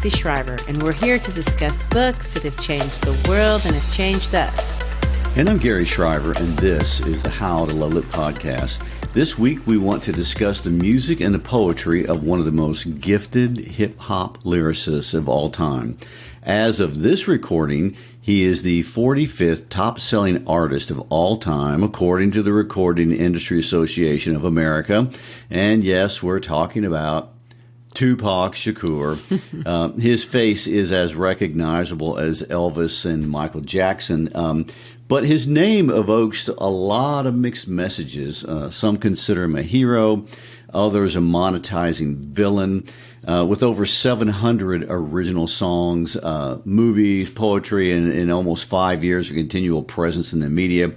Christy Shriver, and we're here to discuss books that have changed the world and have changed us. And I'm Gary Shriver, and this is the How to Love It podcast. This week, we want to discuss the music and the poetry of one of the most gifted hip-hop lyricists of all time. As of this recording, he is the 45th top-selling artist of all time, according to the Recording Industry Association of America. And yes, we're talking about Tupac Shakur. His face is as recognizable as Elvis and Michael Jackson. But his name evokes a lot of mixed messages. Some consider him a hero, others a monetizing villain. With over 700 original songs, movies, poetry, and almost 5 years of continual presence in the media,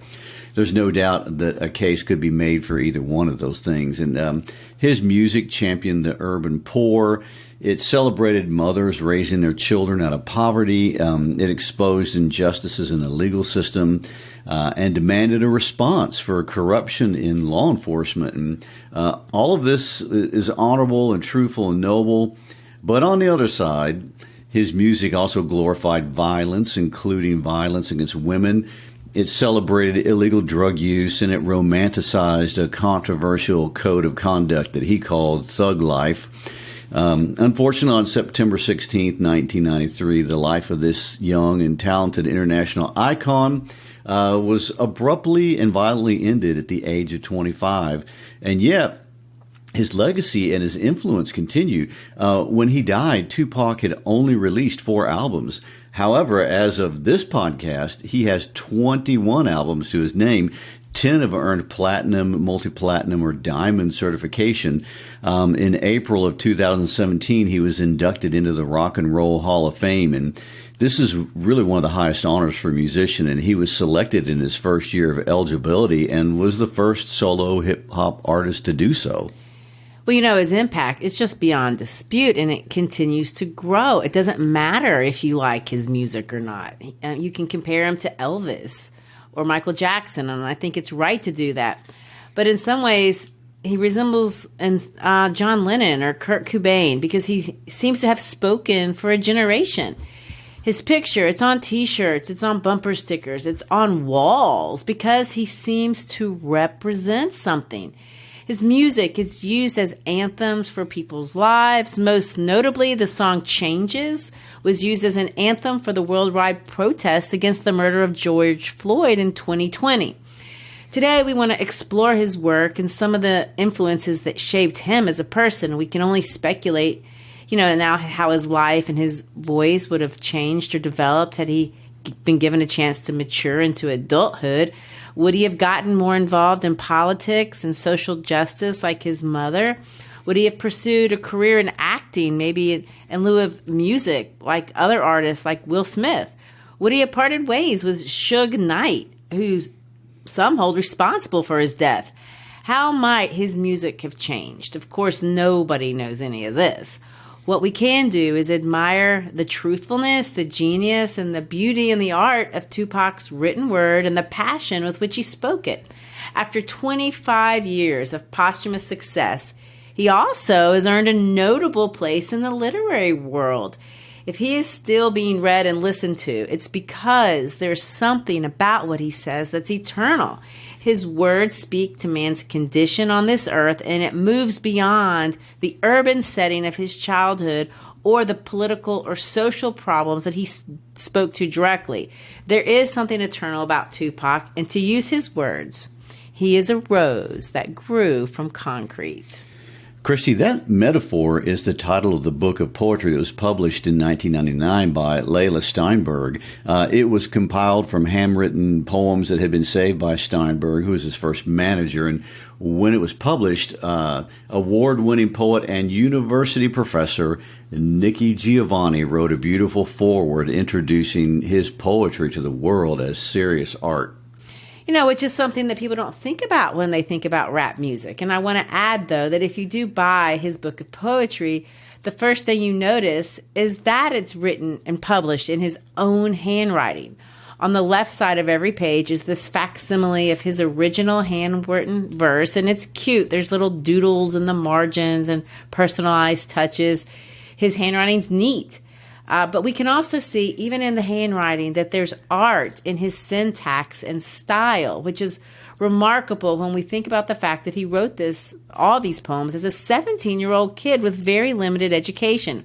there's no doubt that a case could be made for either one of those things. And his music championed the urban poor. It celebrated mothers raising their children out of poverty. It exposed injustices in the legal system and demanded a response for corruption in law enforcement. And all of this is honorable and truthful and noble. But on the other side, his music also glorified violence, including violence against women. It celebrated illegal drug use, and it romanticized a controversial code of conduct that he called thug life. Unfortunately, on September 16th, 1993, the life of this young and talented international icon was abruptly and violently ended at the age of 25. And yet, his legacy and his influence continue. When he died, Tupac had only released 4 albums. However, as of this podcast, he has 21 albums to his name. 10 have earned platinum, multi-platinum, or diamond certification. In April of 2017, he was inducted into the Rock and Roll Hall of Fame, and this is really one of the highest honors for a musician, and he was selected in his first year of eligibility and was the first solo hip-hop artist to do so. Well, you know, his impact is just beyond dispute, and it continues to grow. It doesn't matter if you like his music or not. You can compare him to Elvis or Michael Jackson, and I think it's right to do that. But in some ways, he resembles John Lennon or Kurt Cobain because he seems to have spoken for a generation. His picture, it's on T-shirts, it's on bumper stickers, it's on walls because he seems to represent something. His music is used as anthems for people's lives. Most notably, the song Changes was used as an anthem for the worldwide protest against the murder of George Floyd in 2020. Today, we want to explore his work and some of the influences that shaped him as a person. We can only speculate, now how his life and his voice would have changed or developed had he been given a chance to mature into adulthood. Would he have gotten more involved in politics and social justice like his mother? Would he have pursued a career in acting, maybe in lieu of music, like other artists like Will Smith? Would he have parted ways with Suge Knight, who some hold responsible for his death? How might his music have changed? Of course, nobody knows any of this. What we can do is admire the truthfulness, the genius, and the beauty and the art of Tupac's written word and the passion with which he spoke it. After 25 years of posthumous success, he also has earned a notable place in the literary world. If he is still being read and listened to, it's because there's something about what he says that's eternal. His words speak to man's condition on this earth, and it moves beyond the urban setting of his childhood or the political or social problems that he spoke to directly. There is something eternal about Tupac, and to use his words, he is a rose that grew from concrete. Christy, that metaphor is the title of the book of poetry that was published in 1999 by Layla Steinberg. It was compiled from handwritten poems that had been saved by Steinberg, who was his first manager. And when it was published, award-winning poet and university professor Nikki Giovanni wrote a beautiful foreword introducing his poetry to the world as serious art. Which is something that people don't think about when they think about rap music. And I want to add, though, that if you do buy his book of poetry, the first thing you notice is that it's written and published in his own handwriting. On the left side of every page is this facsimile of his original handwritten verse, and it's cute. There's little doodles in the margins and personalized touches. His handwriting's neat. But we can also see, even in the handwriting, that there's art in his syntax and style, which is remarkable when we think about the fact that he wrote all these poems as a 17-year-old kid with very limited education.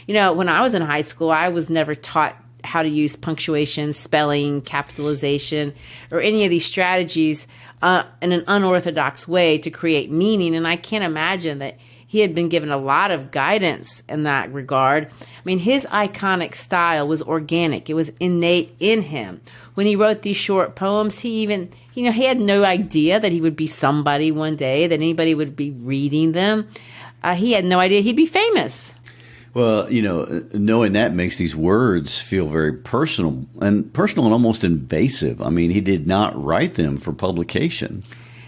When I was in high school, I was never taught how to use punctuation, spelling, capitalization, or any of these strategies in an unorthodox way to create meaning. And I can't imagine that he had been given a lot of guidance in that regard. His iconic style was organic. It was innate in him. When he wrote these short poems, he had no idea that he would be somebody one day, that anybody would be reading them. He had no idea he'd be famous. Well, knowing that makes these words feel very personal and almost invasive. He did not write them for publication.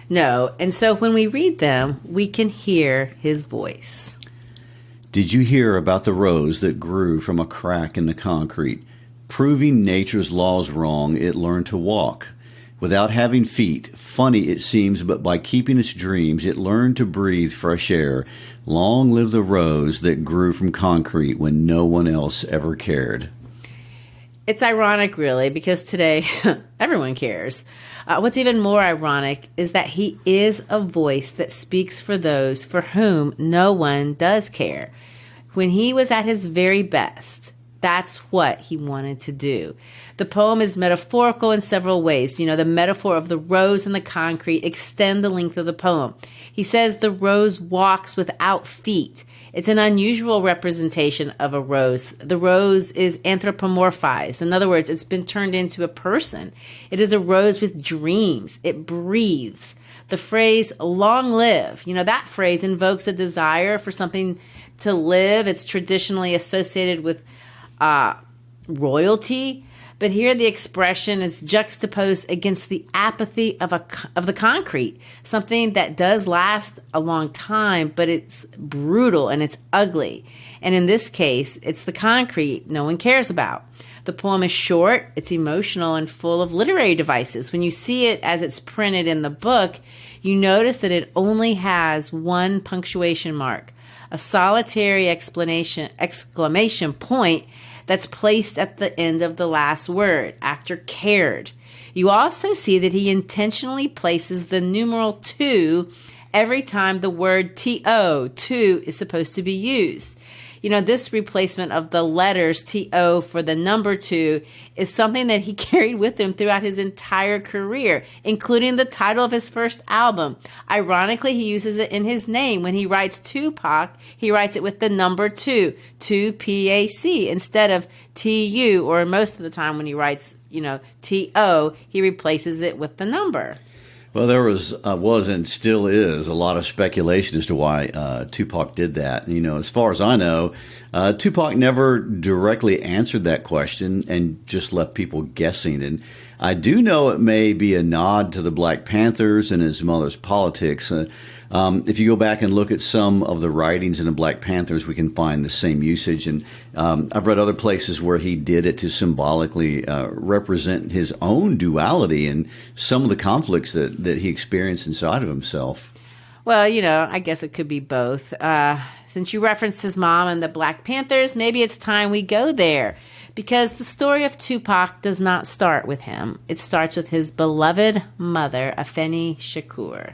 No, and so when we read them, we can hear his voice. Did you hear about the rose that grew from a crack in the concrete? Proving nature's laws wrong, it learned to walk. Without having feet, funny it seems, but by keeping its dreams, it learned to breathe fresh air. Long live the rose that grew from concrete when no one else ever cared. It's ironic, really, because today everyone cares. What's even more ironic is that he is a voice that speaks for those for whom no one does care. When he was at his very best, that's what he wanted to do. The poem is metaphorical in several ways. The metaphor of the rose and the concrete extend the length of the poem. He says the rose walks without feet. It's an unusual representation of a rose. The rose is anthropomorphized. In other words, it's been turned into a person. It is a rose with dreams. It breathes. The phrase long live, that phrase invokes a desire for something to live. It's traditionally associated with royalty. But here the expression is juxtaposed against the apathy of the concrete, something that does last a long time, but it's brutal and it's ugly. And in this case, it's the concrete no one cares about. The poem is short, it's emotional, and full of literary devices. When you see it as it's printed in the book, you notice that it only has one punctuation mark, a solitary exclamation point that's placed at the end of the last word, after cared. You also see that he intentionally places the numeral 2 every time the word to, is supposed to be used. This replacement of the letters to for the number 2 is something that he carried with him throughout his entire career, including the title of his first album. Ironically, he uses it in his name. When he writes Tupac, he writes it with the number 2, P-A-C, instead of T-U, or most of the time when he writes, T-O, he replaces it with the number. Well, there was and still is a lot of speculation as to why Tupac did that. As far as I know, Tupac never directly answered that question and just left people guessing. And I do know it may be a nod to the Black Panthers and his mother's politics. If you go back and look at some of the writings in the Black Panthers, we can find the same usage. And I've read other places where he did it to symbolically represent his own duality and some of the conflicts that he experienced inside of himself. Well, I guess it could be both. Since you referenced his mom and the Black Panthers, maybe it's time we go there. Because the story of Tupac does not start with him. It starts with his beloved mother, Afeni Shakur.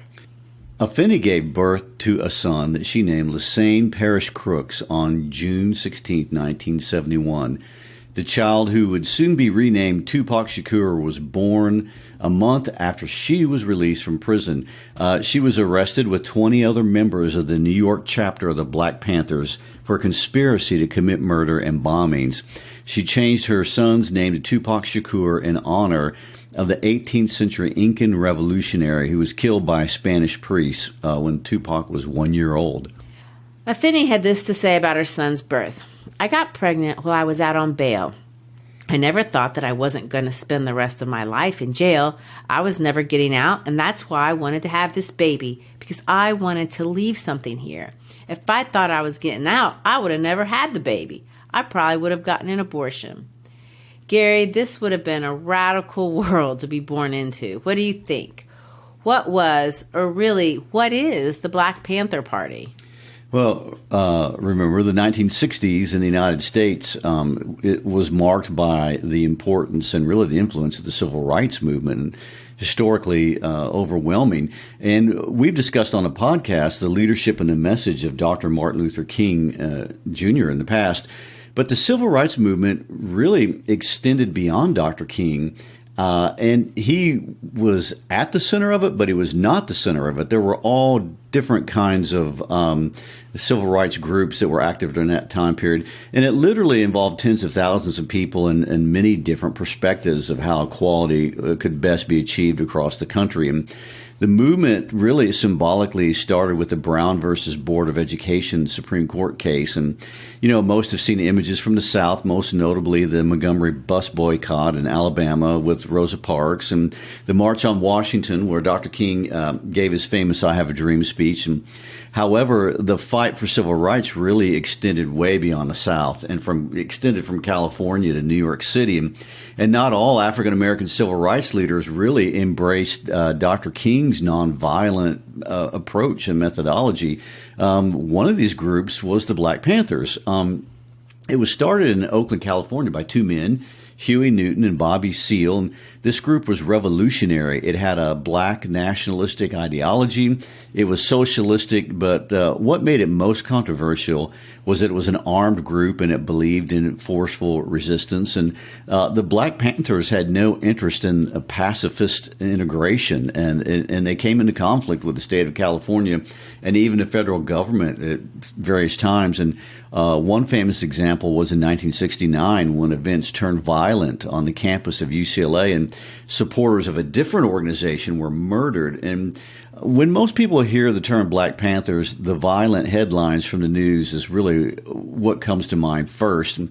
Afeni gave birth to a son that she named Lassane Parrish Crooks on June 16, 1971. The child, who would soon be renamed Tupac Shakur, was born a month after she was released from prison. She was arrested with 20 other members of the New York chapter of the Black Panthers for conspiracy to commit murder and bombings. She changed her son's name to Tupac Shakur in honor of the 18th century Incan revolutionary who was killed by Spanish priests when Tupac was 1 year old. Afeni had this to say about her son's birth. I got pregnant while I was out on bail. I never thought that I wasn't going to spend the rest of my life in jail. I was never getting out, and that's why I wanted to have this baby, because I wanted to leave something here. If I thought I was getting out, I would have never had the baby. I probably would have gotten an abortion. Gary, this would have been a radical world to be born into. What do you think? What was, or really, what is the Black Panther Party? Well, remember the 1960s in the United States, it was marked by the importance and really the influence of the civil rights movement, and historically overwhelming. And we've discussed on a podcast the leadership and the message of Dr. Martin Luther King Jr. in the past. But the civil rights movement really extended beyond Dr. King. And he was at the center of it, but he was not the center of it. There were all different kinds of civil rights groups that were active during that time period. And it literally involved tens of thousands of people and many different perspectives of how equality could best be achieved across the country. And the movement really symbolically started with the Brown versus Board of Education Supreme Court case. And, most have seen images from the South, most notably the Montgomery bus boycott in Alabama with Rosa Parks, and the March on Washington, where Dr. King gave his famous I Have a Dream speech. And however, the fight for civil rights really extended way beyond the South and extended from California to New York City. And not all African American civil rights leaders really embraced Dr. King's nonviolent approach and methodology. One of these groups was the Black Panthers. It was started in Oakland, California by two men, Huey Newton and Bobby Seale. And this group was revolutionary. It had a black nationalistic ideology. It was socialistic, but what made it most controversial was that it was an armed group and it believed in forceful resistance. And the Black Panthers had no interest in a pacifist integration, and they came into conflict with the state of California and even the federal government at various times. And one famous example was in 1969 when events turned violent on the campus of UCLA and supporters of a different organization were murdered. And when most people hear the term Black Panthers, the violent headlines from the news is really what comes to mind first.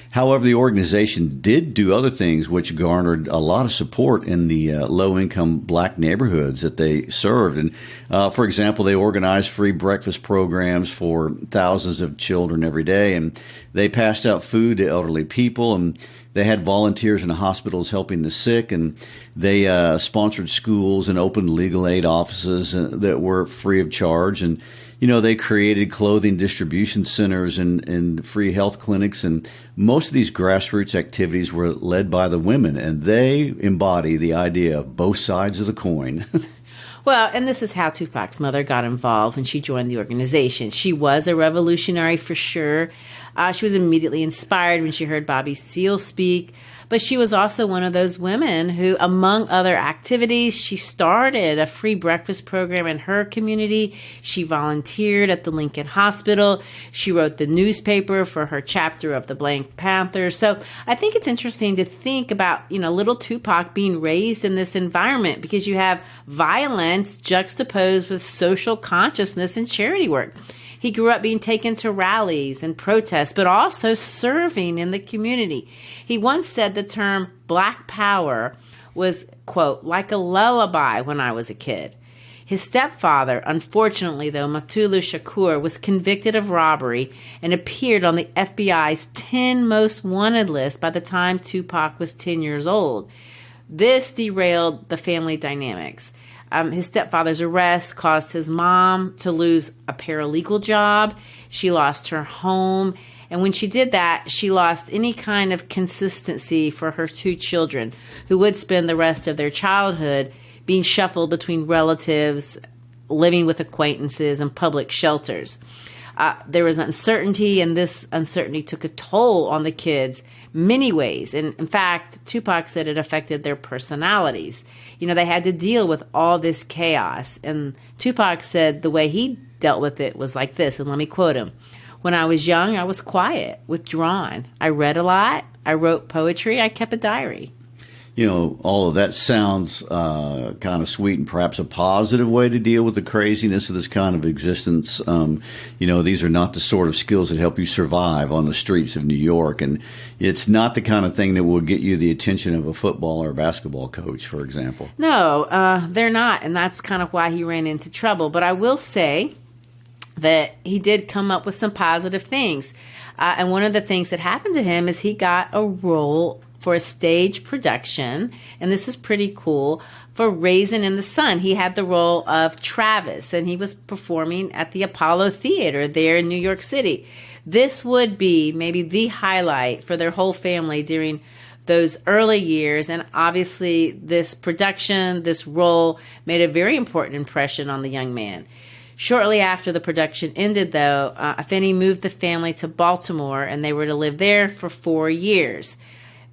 However, the organization did do other things which garnered a lot of support in the low-income black neighborhoods that they served. And for example, they organized free breakfast programs for thousands of children every day, and they passed out food to elderly people, and they had volunteers in the hospitals helping the sick, and they sponsored schools and opened legal aid offices that were free of charge. And they created clothing distribution centers and free health clinics. And most of these grassroots activities were led by the women, and they embody the idea of both sides of the coin. Well, and this is how Tupac's mother got involved when she joined the organization. She was a revolutionary for sure. She was immediately inspired when she heard Bobby Seale speak. But she was also one of those women who, among other activities, she started a free breakfast program in her community. She volunteered at the Lincoln Hospital. She wrote the newspaper for her chapter of the Black Panthers. So I think it's interesting to think about, little Tupac being raised in this environment, because you have violence juxtaposed with social consciousness and charity work. He grew up being taken to rallies and protests, but also serving in the community. He once said the term Black Power was, quote, like a lullaby when I was a kid. His stepfather, unfortunately, though, Prose Shakur, was convicted of robbery and appeared on the FBI's 10 most wanted list by the time Tupac was 10 years old. This derailed the family dynamics. His stepfather's arrest caused his mom to lose a paralegal job. She lost her home. And when she did that, she lost any kind of consistency for her two children, who would spend the rest of their childhood being shuffled between relatives, living with acquaintances, and public shelters. There was uncertainty, and this uncertainty took a toll on the kids many ways. And in fact, Tupac said it affected their personalities. They had to deal with all this chaos. And Tupac said the way he dealt with it was like this, and let me quote him. When I was young, I was quiet, withdrawn. I read a lot. I wrote poetry. I kept a diary. All of that sounds kind of sweet and perhaps a positive way to deal with the craziness of this kind of existence. These are not the sort of skills that help you survive on the streets of New York. And it's not the kind of thing that will get you the attention of a football or basketball coach, for example. No, they're not. And that's kind of why he ran into trouble. But I will say that he did come up with some positive things. And one of the things that happened to him is he got a role for a stage production, and this is pretty cool, for Raisin in the Sun. He had the role of Travis, and he was performing at the Apollo Theater there in New York City. This would be maybe the highlight for their whole family during those early years, and obviously this production, this role, made a very important impression on the young man. Shortly after the production ended, though, Finney moved the family to Baltimore, and they were to live there for 4 years.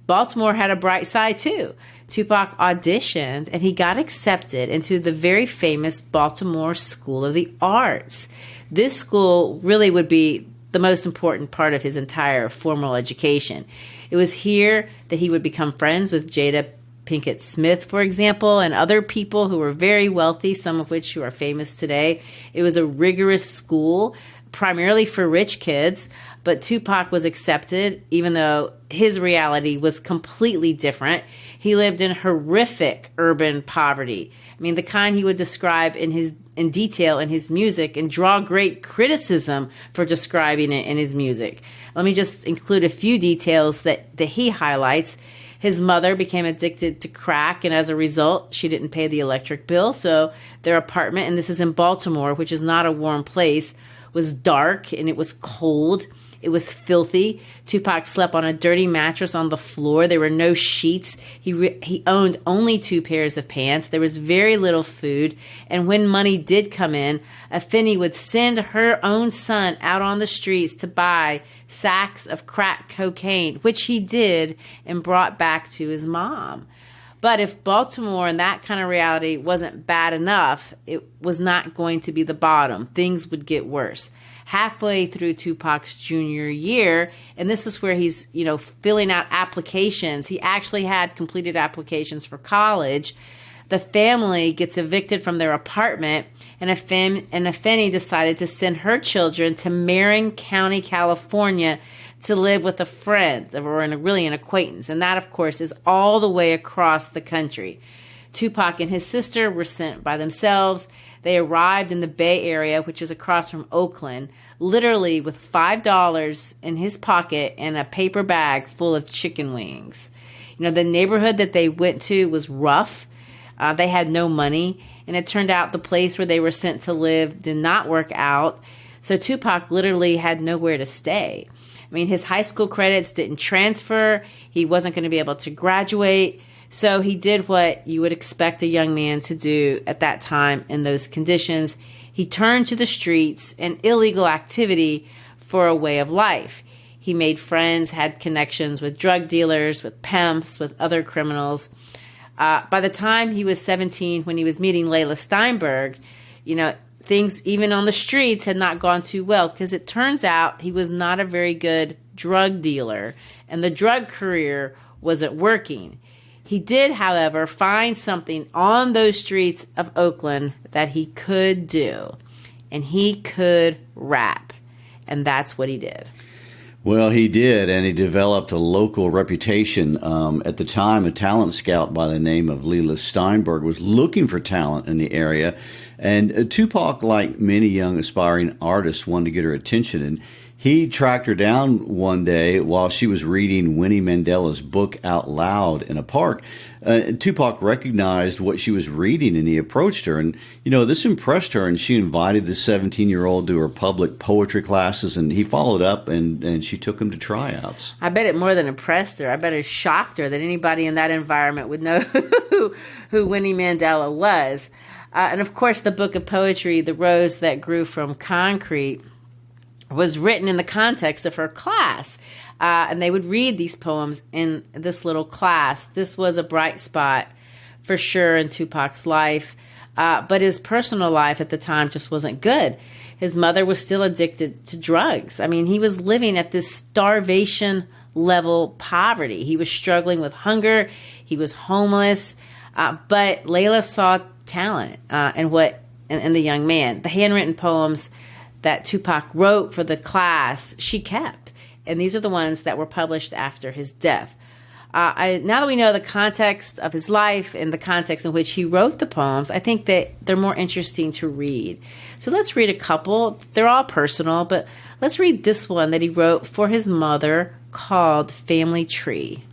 Baltimore had a bright side, too. Tupac auditioned, and he got accepted into the very famous Baltimore School of the Arts. This school really would be the most important part of his entire formal education. It was here that he would become friends with Jada Pinkett Smith, for example, and other people who were very wealthy, some of which who are famous today. It was a rigorous school, primarily for rich kids, but Tupac was accepted, even though his reality was completely different. He lived in horrific urban poverty. I mean, the kind he would describe in detail in his music and draw great criticism for describing it in his music. Let me just include a few details that he highlights. His mother became addicted to crack, and as a result, she didn't pay the electric bill. So their apartment, and this is in Baltimore, which is not a warm place, was dark and it was cold. It was filthy. Tupac slept on a dirty mattress on the floor. There were no sheets. He owned only 2 pairs of pants. There was very little food. And when money did come in, Finney would send her own son out on the streets to buy sacks of crack cocaine, which he did and brought back to his mom. But if Baltimore and that kind of reality wasn't bad enough, it was not going to be the bottom. Things would get worse. Halfway through Tupac's junior year, and this is where he's, filling out applications. He actually had completed applications for college. The family gets evicted from their apartment, and Finney decided to send her children to Marin County, California, to live with a friend or an acquaintance. And that, of course, is all the way across the country. Tupac and his sister were sent by themselves. They arrived in the Bay Area, which is across from Oakland, literally with $5 in his pocket and a paper bag full of chicken wings. The neighborhood that they went to was rough. They had no money, and it turned out the place where they were sent to live did not work out. So Tupac literally had nowhere to stay. I mean, his high school credits didn't transfer. He wasn't going to be able to graduate. So he did what you would expect a young man to do at that time in those conditions. He turned to the streets and illegal activity for a way of life. He made friends, had connections with drug dealers, with pimps, with other criminals. By the time he was 17, when he was meeting Layla Steinberg, things even on the streets had not gone too well, because it turns out he was not a very good drug dealer, and the drug career wasn't working. He did, however, find something on those streets of Oakland that he could do, and he could rap, and that's what he did. Well, he did, and he developed a local reputation. At the time, a talent scout by the name of Layla Steinberg was looking for talent in the area, and Tupac, like many young aspiring artists, wanted to get her attention, and he tracked her down one day while she was reading Winnie Mandela's book out loud in a park. Tupac recognized what she was reading, and he approached her. And, this impressed her, and she invited the 17-year-old to her public poetry classes, and he followed up, and she took him to tryouts. I bet it more than impressed her. I bet it shocked her that anybody in that environment would know who Winnie Mandela was. And, of course, the book of poetry, The Rose That Grew from Concrete, was written in the context of her class. And they would read these poems in this little class. This was a bright spot for sure in Tupac's life. But his personal life at the time just wasn't good. His mother was still addicted to drugs. I mean, he was living at this starvation level poverty. He was struggling with hunger. He was homeless. But Layla saw talent in the young man. The handwritten poems that Tupac wrote for the class, she kept. And these are the ones that were published after his death. Now that we know the context of his life and the context in which he wrote the poems, I think that they're more interesting to read. So let's read a couple. They're all personal, but let's read this one that he wrote for his mother called Family Tree.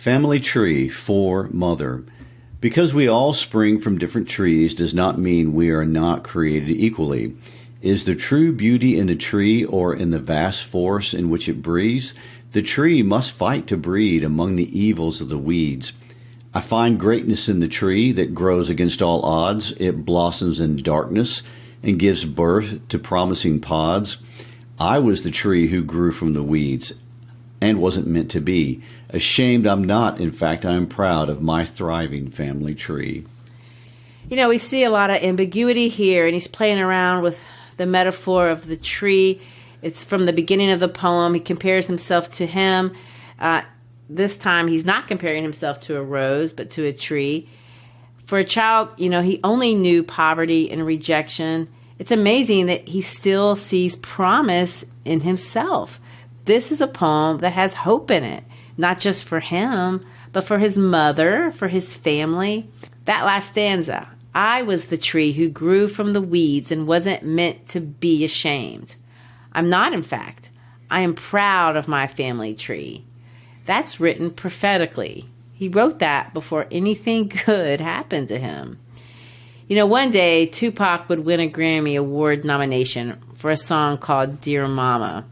Family tree for mother. Because we all spring from different trees does not mean we are not created equally. Is the true beauty in the tree or in the vast force in which it breathes? The tree must fight to breed among the evils of the weeds. I find greatness in the tree that grows against all odds. It blossoms in darkness and gives birth to promising pods. I was the tree who grew from the weeds and wasn't meant to be. Ashamed I'm not. In fact, I am proud of my thriving family tree. You know, we see a lot of ambiguity here, and he's playing around with the metaphor of the tree. It's from the beginning of the poem. He compares himself to him. This time, he's not comparing himself to a rose, but to a tree. For a child, you know, he only knew poverty and rejection. It's amazing that he still sees promise in himself. This is a poem that has hope in it, not just for him, but for his mother, for his family. That last stanza, I was the tree who grew from the weeds and wasn't meant to be ashamed. I'm not, in fact. I am proud of my family tree. That's written prophetically. He wrote that before anything good happened to him. You know, one day Tupac would win a Grammy Award nomination for a song called Dear Mama.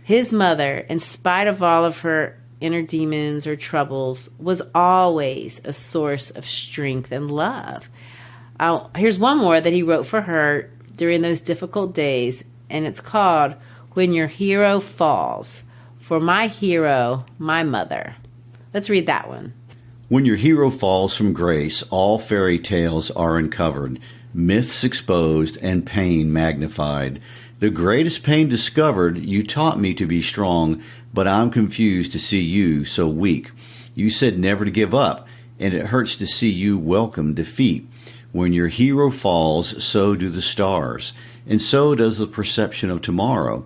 His mother, in spite of all of her inner demons or troubles, was always a source of strength and love. Here's one more that he wrote for her during those difficult days, and it's called When Your Hero Falls. For my hero, my mother. Let's read that one. When your hero falls from grace, all fairy tales are uncovered, myths exposed, and pain magnified. The greatest pain discovered, you taught me to be strong, but I'm confused to see you so weak. You said never to give up, and it hurts to see you welcome defeat. When your hero falls, so do the stars, and so does the perception of tomorrow.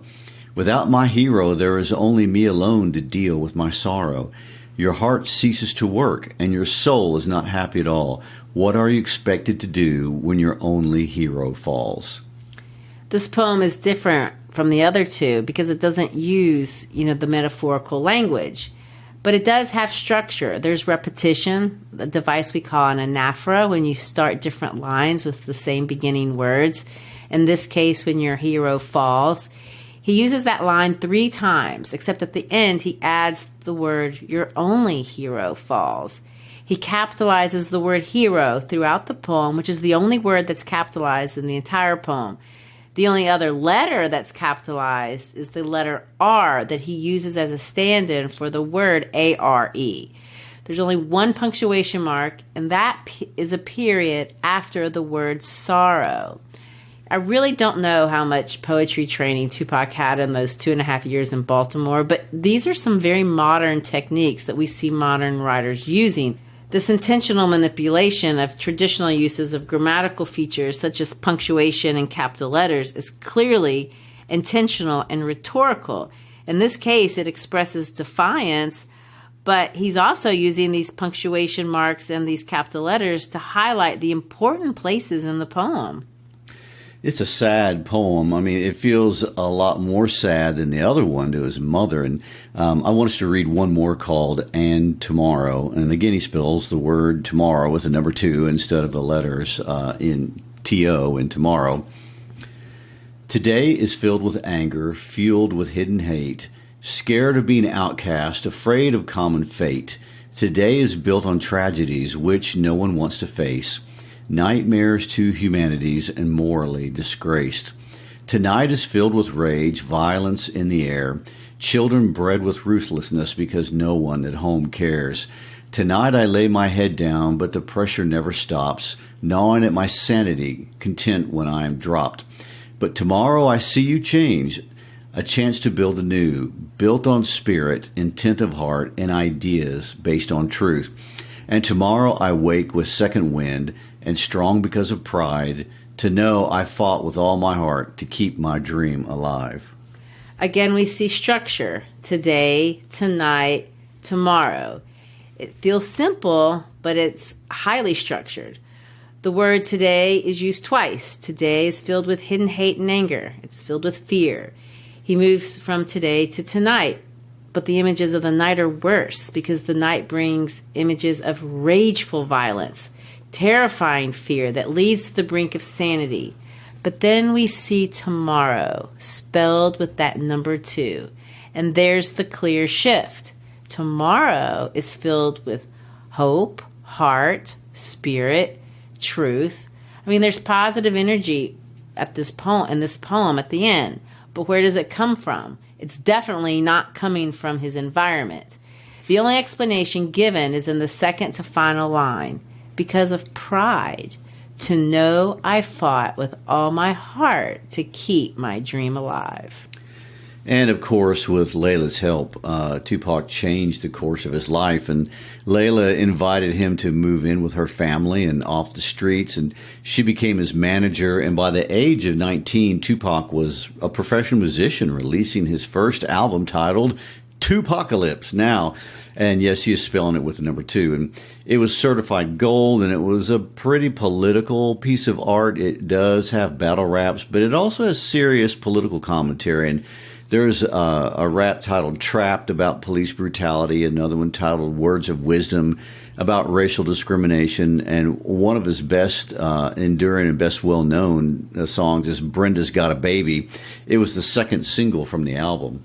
Without my hero, there is only me alone to deal with my sorrow. Your heart ceases to work, and your soul is not happy at all. What are you expected to do when your only hero falls? This poem is different from the other two because it doesn't use, the metaphorical language. But it does have structure. There's repetition, a device we call an anaphora, when you start different lines with the same beginning words. In this case, when your hero falls, he uses that line 3 times, except at the end he adds the word, your only hero falls. He capitalizes the word hero throughout the poem, which is the only word that's capitalized in the entire poem. The only other letter that's capitalized is the letter R that he uses as a stand-in for the word A-R-E. There's only one punctuation mark, and that is a period after the word sorrow. I really don't know how much poetry training Tupac had in those 2.5 years in Baltimore, but these are some very modern techniques that we see modern writers using. This intentional manipulation of traditional uses of grammatical features such as punctuation and capital letters is clearly intentional and rhetorical. In this case, it expresses defiance, but he's also using these punctuation marks and these capital letters to highlight the important places in the poem. It's a sad poem. I mean, it feels a lot more sad than the other one to his mother. And I want us to read one more called And Tomorrow. And again, he spells the word tomorrow with a number 2 instead of the letters in T-O in tomorrow. Today is filled with anger, fueled with hidden hate, scared of being outcast, afraid of common fate. Today is built on tragedies which no one wants to face. Nightmares to humanities and morally disgraced. Tonight is filled with rage, violence in the air, children bred with ruthlessness because no one at home cares. Tonight I lay my head down, but the pressure never stops, gnawing at my sanity, content when I am dropped. But tomorrow I see you change, a chance to build anew, built on spirit, intent of heart, and ideas based on truth. And tomorrow I wake with second wind, and strong because of pride, to know I fought with all my heart to keep my dream alive. Again, we see structure. Today, tonight, tomorrow. It feels simple, but it's highly structured. The word today is used twice. Today is filled with hidden hate and anger. It's filled with fear. He moves from today to tonight. but the images of the night are worse because the night brings images of rageful violence, terrifying fear that leads to the brink of sanity. But then we see tomorrow spelled with that number 2, and there's the clear shift. Tomorrow is filled with hope, heart, spirit, truth. I mean, there's positive energy at this poem, in this poem at the end, but where does it come from? It's definitely not coming from his environment. The only explanation given is in the second to final line, because of pride, to know I fought with all my heart to keep my dream alive. And of course, with Layla's help, Tupac changed the course of his life. And Layla invited him to move in with her family and off the streets. And she became his manager. And by the age of 19, Tupac was a professional musician, releasing his first album titled Tupacalypse now. And yes, he is spelling it with the number 2. And it was certified gold, and it was a pretty political piece of art. It does have battle raps, but it also has serious political commentary. And there's a rap titled Trapped about police brutality, another one titled Words of Wisdom about racial discrimination, and one of his best enduring and best well-known songs is Brenda's Got a Baby. It was the second single from the album.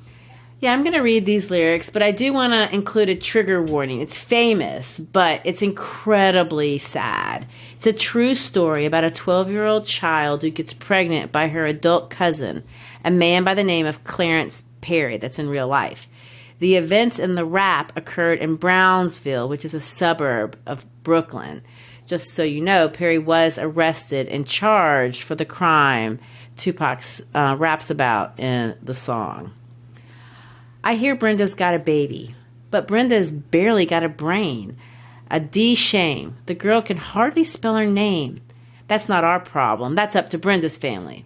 Yeah, I'm going to read these lyrics, but I do want to include a trigger warning. It's famous, but it's incredibly sad. It's a true story about a 12-year-old child who gets pregnant by her adult cousin, a man by the name of Clarence Perry, that's in real life. The events in the rap occurred in Brownsville, which is a suburb of Brooklyn. Just so you know, Perry was arrested and charged for the crime Tupac raps about in the song. I hear Brenda's got a baby, but Brenda's barely got a brain. A D shame. The girl can hardly spell her name. That's not our problem. That's up to Brenda's family.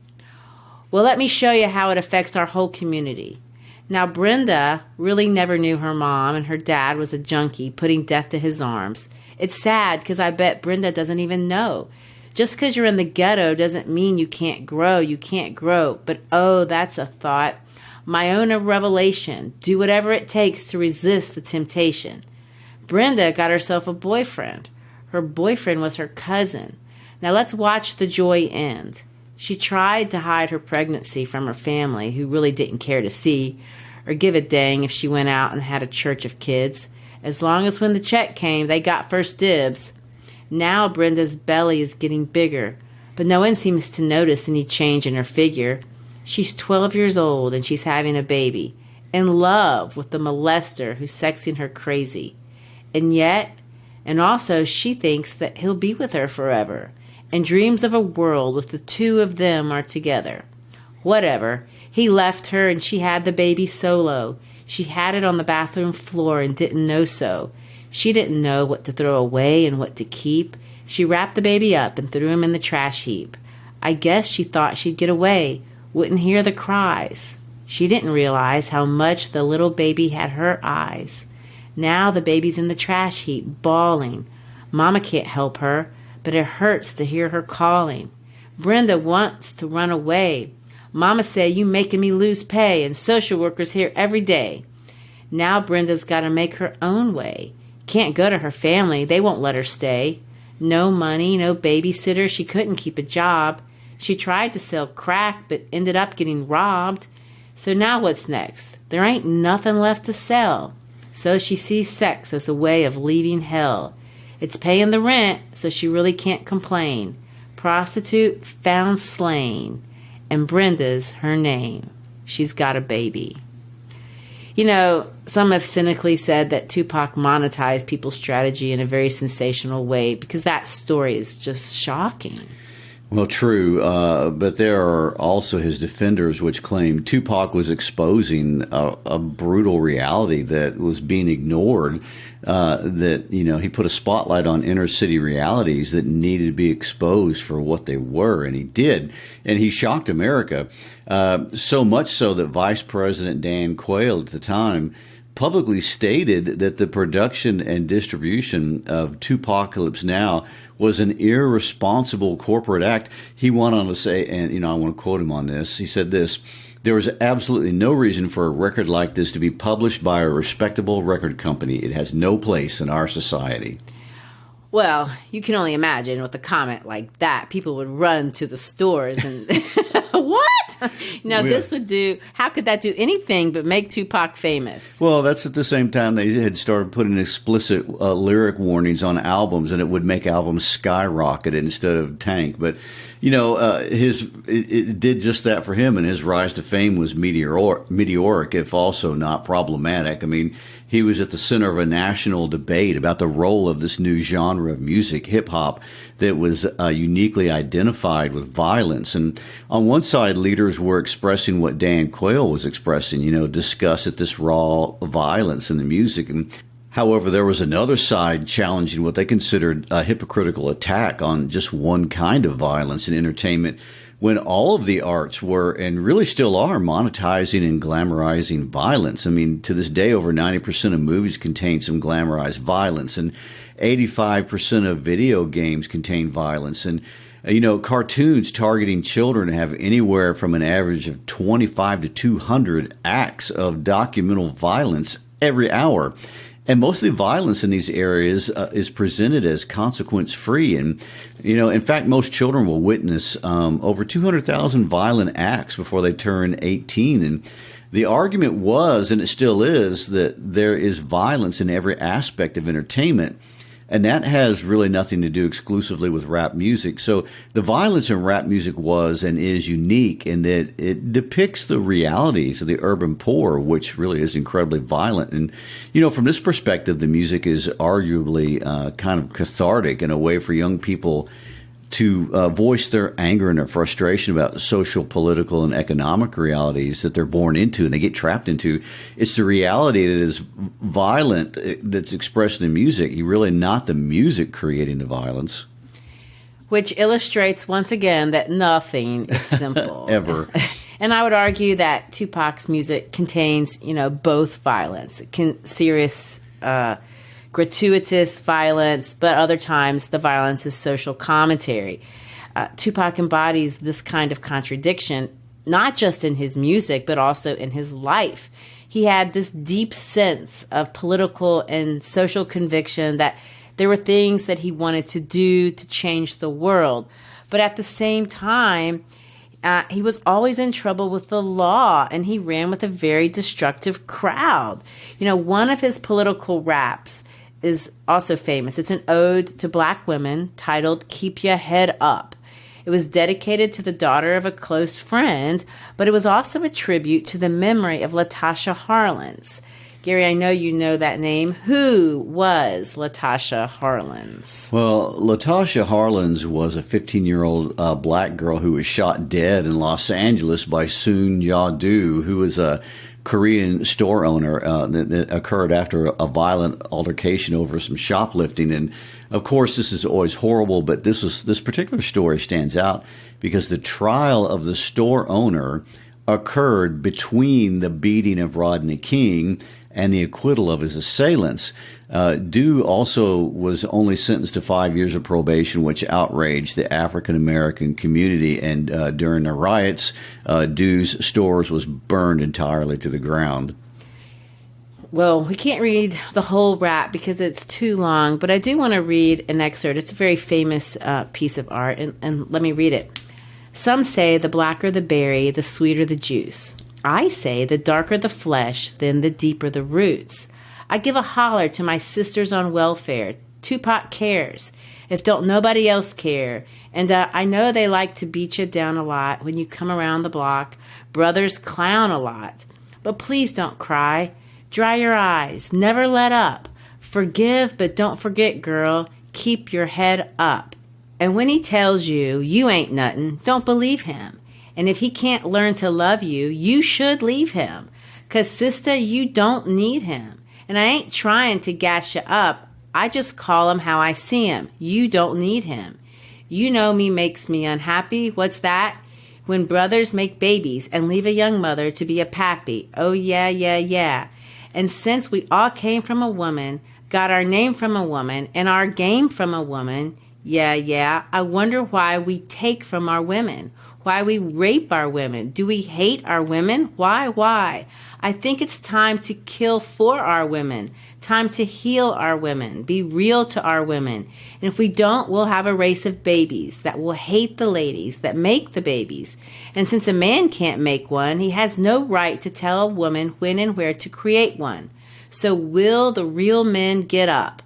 Well, let me show you how it affects our whole community. Now, Brenda really never knew her mom, and her dad was a junkie putting death to his arms. It's sad because I bet Brenda doesn't even know. Just because you're in the ghetto doesn't mean you can't grow. You can't grow. But oh, that's a thought. My own revelation. Do whatever it takes to resist the temptation. Brenda got herself a boyfriend. Her boyfriend was her cousin. Now let's watch the joy end. She tried to hide her pregnancy from her family, who really didn't care to see or give a dang if she went out and had a church of kids. As long as when the check came, they got first dibs. Now Brenda's belly is getting bigger, but no one seems to notice any change in her figure. She's 12 years old and she's having a baby, in love with the molester who's sexing her crazy. And also she thinks that he'll be with her forever, and dreams of a world with the two of them are together. Whatever. He left her and she had the baby solo. She had it on the bathroom floor and didn't know so. She didn't know what to throw away and what to keep. She wrapped the baby up and threw him in the trash heap. I guess she thought she'd get away, wouldn't hear the cries. She didn't realize how much the little baby had her eyes. Now the baby's in the trash heap, bawling. Mama can't help her, but it hurts to hear her calling. Brenda wants to run away. Mama say, you making me lose pay, and social workers here every day. Now Brenda's got to make her own way. Can't go to her family. They won't let her stay. No money, no babysitter. She couldn't keep a job. She tried to sell crack, but ended up getting robbed. So now what's next? There ain't nothing left to sell. So she sees sex as a way of leaving hell. It's paying the rent, so she really can't complain. Prostitute found slain, and Brenda's her name. She's got a baby. You know, some have cynically said that Tupac monetized people's strategy in a very sensational way because that story is just shocking. Well, true, but there are also his defenders which claim Tupac was exposing a brutal reality that was being ignored, that, you know, he put a spotlight on inner city realities that needed to be exposed for what they were, and he did, and he shocked America, so much so that Vice President Dan Quayle at the time publicly stated that the production and distribution of Tupacalypse Now was an irresponsible corporate act. He went on to say, and, you know, I want to quote him on this. He said this: There was absolutely no reason for a record like this to be published by a respectable record company. It has no place in our society. Well, you can only imagine with a comment like that, people would run to the stores and what? This would do, how could that do anything but make Tupac famous? Well, that's at the same time they had started putting explicit lyric warnings on albums, and it would make albums skyrocket instead of tank. But, it did just that for him, and his rise to fame was meteoric, if also not problematic. I mean, he was at the center of a national debate about the role of this new genre of music, hip-hop, that was uniquely identified with violence. And on one side, leaders were expressing what Dan Quayle was expressing, disgust at this raw violence in the music. And however, there was another side challenging what they considered a hypocritical attack on just one kind of violence in entertainment, when all of the arts were, and really still are, monetizing and glamorizing violence. I mean, to this day, over 90% of movies contain some glamorized violence, and 85% of video games contain violence. And, cartoons targeting children have anywhere from an average of 25 to 200 acts of documental violence every hour. And most of the violence in these areas is presented as consequence-free. And, in fact, most children will witness over 200,000 violent acts before they turn 18. And the argument was, and it still is, that there is violence in every aspect of entertainment. And that has really nothing to do exclusively with rap music. So the violence in rap music was and is unique in that it depicts the realities of the urban poor, which really is incredibly violent. And, from this perspective, the music is arguably kind of cathartic in a way for young people to voice their anger and their frustration about social, political, and economic realities that they're born into and they get trapped into. It's the reality that is violent that's expressed in music. You're really not the music creating the violence. Which illustrates once again that nothing is simple. Ever. And I would argue that Tupac's music contains, both violence, serious, gratuitous violence, but other times the violence is social commentary. Tupac embodies this kind of contradiction, not just in his music, but also in his life. He had this deep sense of political and social conviction that there were things that he wanted to do to change the world. But at the same time, he was always in trouble with the law, and he ran with a very destructive crowd. One of his political raps is also famous. It's an ode to black women titled Keep Your Head Up. It was dedicated to the daughter of a close friend, but it was also a tribute to the memory of Latasha Harlins. Gary, I know you know that name. Who was Latasha Harlins? Well, Latasha Harlins was a 15-year-old black girl who was shot dead in Los Angeles by Soon Ja-do, who was a Korean store owner that occurred after a violent altercation over some shoplifting. And of course, this is always horrible, but this particular story stands out because the trial of the store owner occurred between the beating of Rodney King and the acquittal of his assailants. Du also was only sentenced to 5 years of probation, which outraged the African-American community. And during the riots, Du's stores was burned entirely to the ground. Well, we can't read the whole rap because it's too long, but I do want to read an excerpt. It's a very famous piece of art, and let me read it. Some say the blacker the berry, the sweeter the juice. I say the darker the flesh, then the deeper the roots. I give a holler to my sisters on welfare. Tupac cares, if don't nobody else care. And I know they like to beat you down a lot when you come around the block. Brothers clown a lot. But please don't cry. Dry your eyes. Never let up. Forgive, but don't forget, girl. Keep your head up. And when he tells you you ain't nothing, don't believe him. And if he can't learn to love you, you should leave him. 'Cause sister, you don't need him. And I ain't trying to gas you up. I just call him how I see him. You don't need him. You know me makes me unhappy. What's that? When brothers make babies and leave a young mother to be a pappy. Oh, yeah, yeah, yeah. And since we all came from a woman, got our name from a woman, and our game from a woman, Yeah. I wonder why we take from our women, why we rape our women. Do we hate our women? Why? I think it's time to kill for our women, time to heal our women, be real to our women. And if we don't, we'll have a race of babies that will hate the ladies that make the babies. And since a man can't make one, he has no right to tell a woman when and where to create one. So will the real men get up?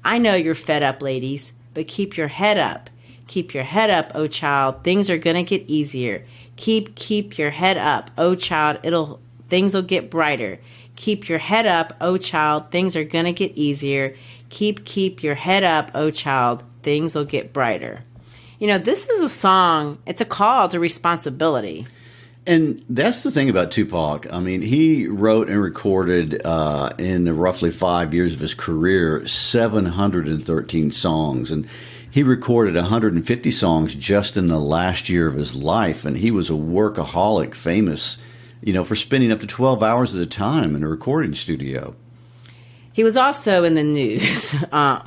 I know you're fed up, ladies, but keep your head up. Keep your head up, oh child. Things are going to get easier. Keep your head up, oh child. Things will get brighter. Keep your head up, oh child. Things are going to get easier. Keep your head up, oh child. Things will get brighter. You know, this is a song. It's a call to responsibility. And that's the thing about Tupac. I mean, he wrote and recorded in the roughly 5 years of his career 713 songs. And he recorded 150 songs just in the last year of his life. And he was a workaholic, famous, for spending up to 12 hours at a time in a recording studio. He was also in the news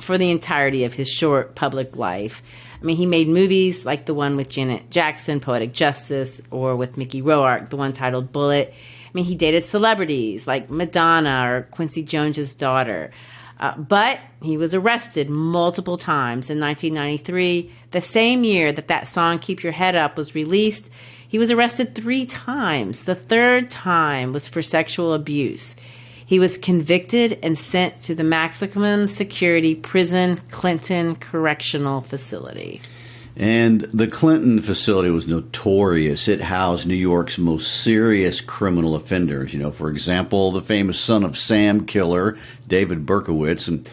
for the entirety of his short public life. I mean, he made movies like the one with Janet Jackson, Poetic Justice, or with Mickey Rourke, the one titled Bullet. I mean, he dated celebrities like Madonna or Quincy Jones's daughter. But he was arrested multiple times. In 1993, the same year that song Keep Your Head Up was released, he was arrested 3 times. The third time was for sexual abuse. He was convicted and sent to the maximum security prison Clinton Correctional Facility. And the Clinton facility was notorious. It housed New York's most serious criminal offenders. For example, the famous Son of Sam killer, David Berkowitz. And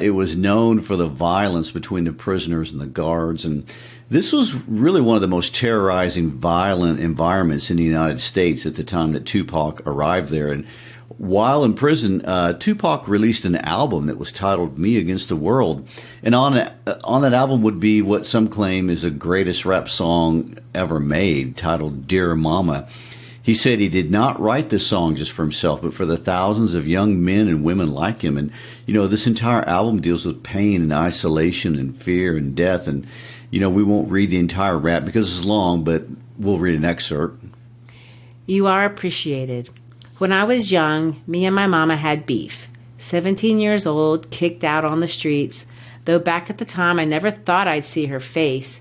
it was known for the violence between the prisoners and the guards. And this was really one of the most terrorizing, violent environments in the United States at the time that Tupac arrived there. And while in prison, Tupac released an album that was titled Me Against the World. And on that album would be what some claim is the greatest rap song ever made, titled Dear Mama. He said he did not write this song just for himself, but for the thousands of young men and women like him. And, this entire album deals with pain and isolation and fear and death. And, we won't read the entire rap because it's long, but we'll read an excerpt. You are appreciated. When I was young, me and my mama had beef. 17 years old, kicked out on the streets. Though back at the time, I never thought I'd see her face.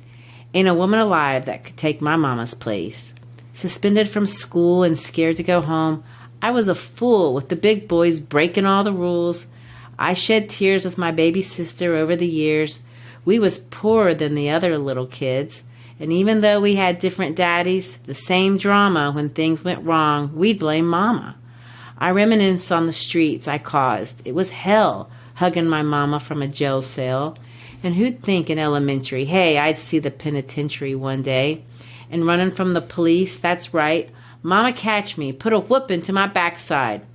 Ain't a woman alive that could take my mama's place. Suspended from school and scared to go home, I was a fool with the big boys breaking all the rules. I shed tears with my baby sister over the years. We was poorer than the other little kids. And even though we had different daddies, the same drama when things went wrong, we'd blame Mama. I reminisce on the streets I caused. It was hell, hugging my mama from a jail cell. And who'd think in elementary, hey, I'd see the penitentiary one day. And running from the police, that's right, Mama catch me, put a whoop into my backside.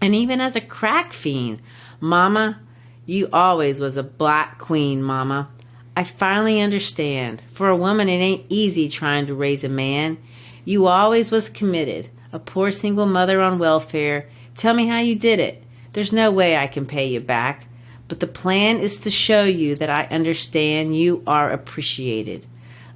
And even as a crack fiend, Mama, you always was a black queen, Mama. I finally understand. For a woman, it ain't easy trying to raise a man. You always was committed. A poor single mother on welfare. Tell me how you did it. There's no way I can pay you back. But the plan is to show you that I understand you are appreciated.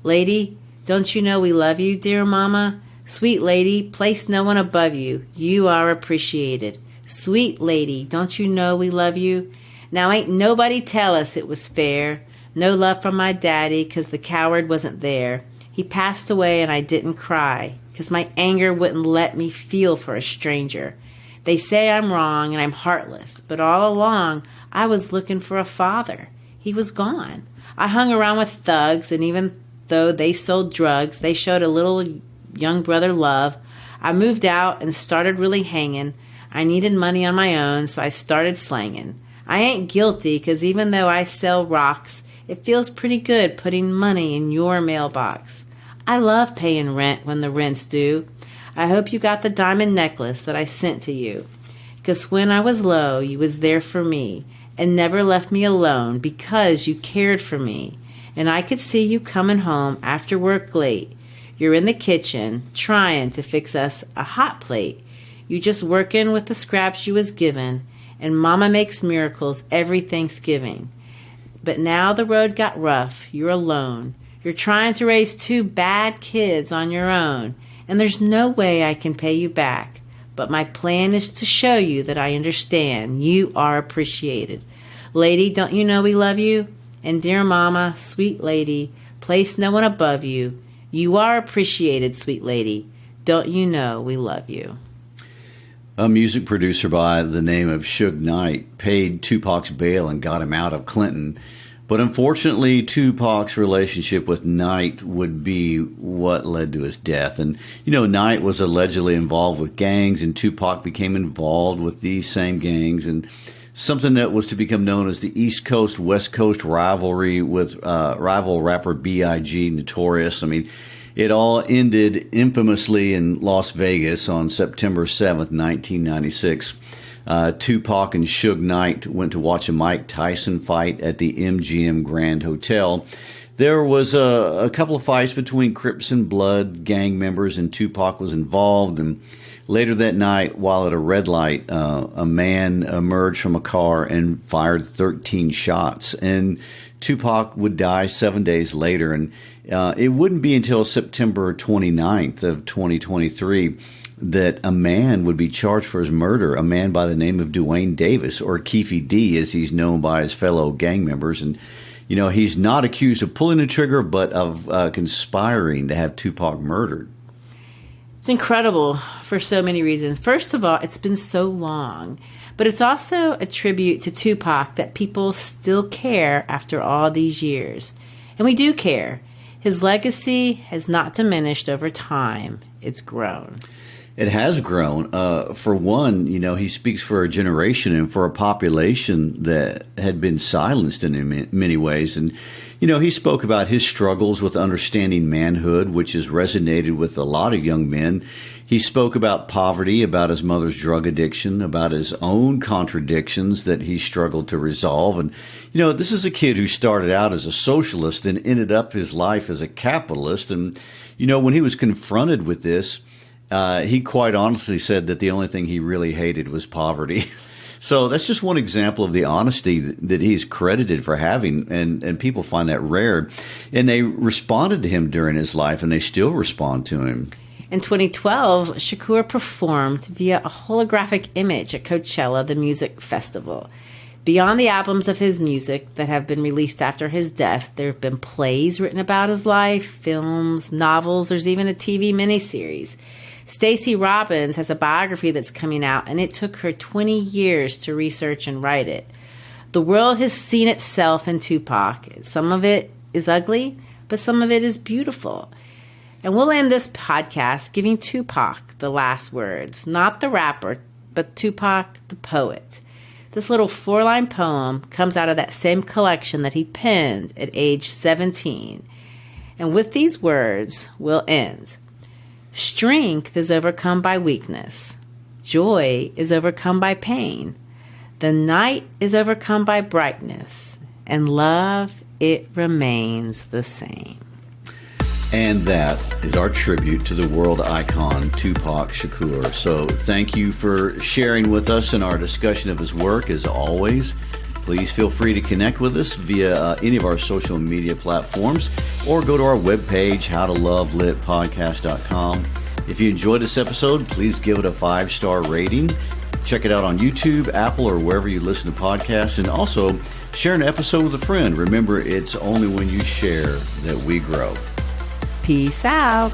Lady, don't you know we love you, dear Mama? Sweet lady, place no one above you. You are appreciated. Sweet lady, don't you know we love you? Now ain't nobody tell us it was fair. No love from my daddy, 'cause the coward wasn't there. He passed away and I didn't cry, 'cause my anger wouldn't let me feel for a stranger. They say I'm wrong and I'm heartless, but all along I was looking for a father. He was gone. I hung around with thugs, and even though they sold drugs, they showed a little young brother love. I moved out and started really hanging. I needed money on my own, so I started slanging. I ain't guilty, 'cause even though I sell rocks, it feels pretty good putting money in your mailbox. I love paying rent when the rent's due. I hope you got the diamond necklace that I sent to you. 'Cause when I was low, you was there for me and never left me alone because you cared for me. And I could see you coming home after work late. You're in the kitchen trying to fix us a hot plate. You just working with the scraps you was given, and Mama makes miracles every Thanksgiving. But now the road got rough. You're alone. You're trying to raise 2 bad kids on your own. And there's no way I can pay you back. But my plan is to show you that I understand. You are appreciated. Lady, don't you know we love you? And dear mama, sweet lady, place no one above you. You are appreciated, sweet lady. Don't you know we love you? A music producer by the name of Suge Knight paid Tupac's bail and got him out of Clinton. But unfortunately, Tupac's relationship with Knight would be what led to his death. And, Knight was allegedly involved with gangs, and Tupac became involved with these same gangs. And something that was to become known as the East Coast, West Coast rivalry with rival rapper B.I.G. Notorious. It all ended infamously in Las Vegas on September 7th, 1996. Tupac and Suge Knight went to watch a Mike Tyson fight at the MGM Grand Hotel. There was a couple of fights between Crips and Blood gang members, and Tupac was involved. And later that night, while at a red light, a man emerged from a car and fired 13 shots. And Tupac would die 7 days later. And it wouldn't be until September 29th of 2023 that a man would be charged for his murder, a man by the name of Dwayne Davis, or Keefe D, as he's known by his fellow gang members. And, he's not accused of pulling the trigger, but of conspiring to have Tupac murdered. It's incredible for so many reasons. First of all, it's been so long, but it's also a tribute to Tupac that people still care after all these years. And we do care. His legacy has not diminished over time. It's grown. It has grown. For one, he speaks for a generation and for a population that had been silenced in many ways. And, he spoke about his struggles with understanding manhood, which has resonated with a lot of young men. He spoke about poverty, about his mother's drug addiction, about his own contradictions that he struggled to resolve. And, this is a kid who started out as a socialist and ended up his life as a capitalist. And, when he was confronted with this, he quite honestly said that the only thing he really hated was poverty. So that's just one example of the honesty that he's credited for having, and people find that rare. And they responded to him during his life, and they still respond to him. In 2012, Shakur performed via a holographic image at Coachella, the music festival. Beyond the albums of his music that have been released after his death, there have been plays written about his life, films, novels, there's even a TV miniseries. Stacey Robbins has a biography that's coming out, and it took her 20 years to research and write it. The world has seen itself in Tupac. Some of it is ugly, but some of it is beautiful. And we'll end this podcast giving Tupac the last words. Not the rapper, but Tupac the poet. This little 4-line poem comes out of that same collection that he penned at age 17. And with these words, we'll end. Strength is overcome by weakness. Joy is overcome by pain. The night is overcome by brightness. And love, it remains the same. And that is our tribute to the world icon, Tupac Shakur. So thank you for sharing with us in our discussion of his work. As always, please feel free to connect with us via any of our social media platforms, or go to our webpage, howtolovelitpodcast.com. If you enjoyed this episode, please give it a 5-star rating. Check it out on YouTube, Apple, or wherever you listen to podcasts. And also, share an episode with a friend. Remember, it's only when you share that we grow. Peace out.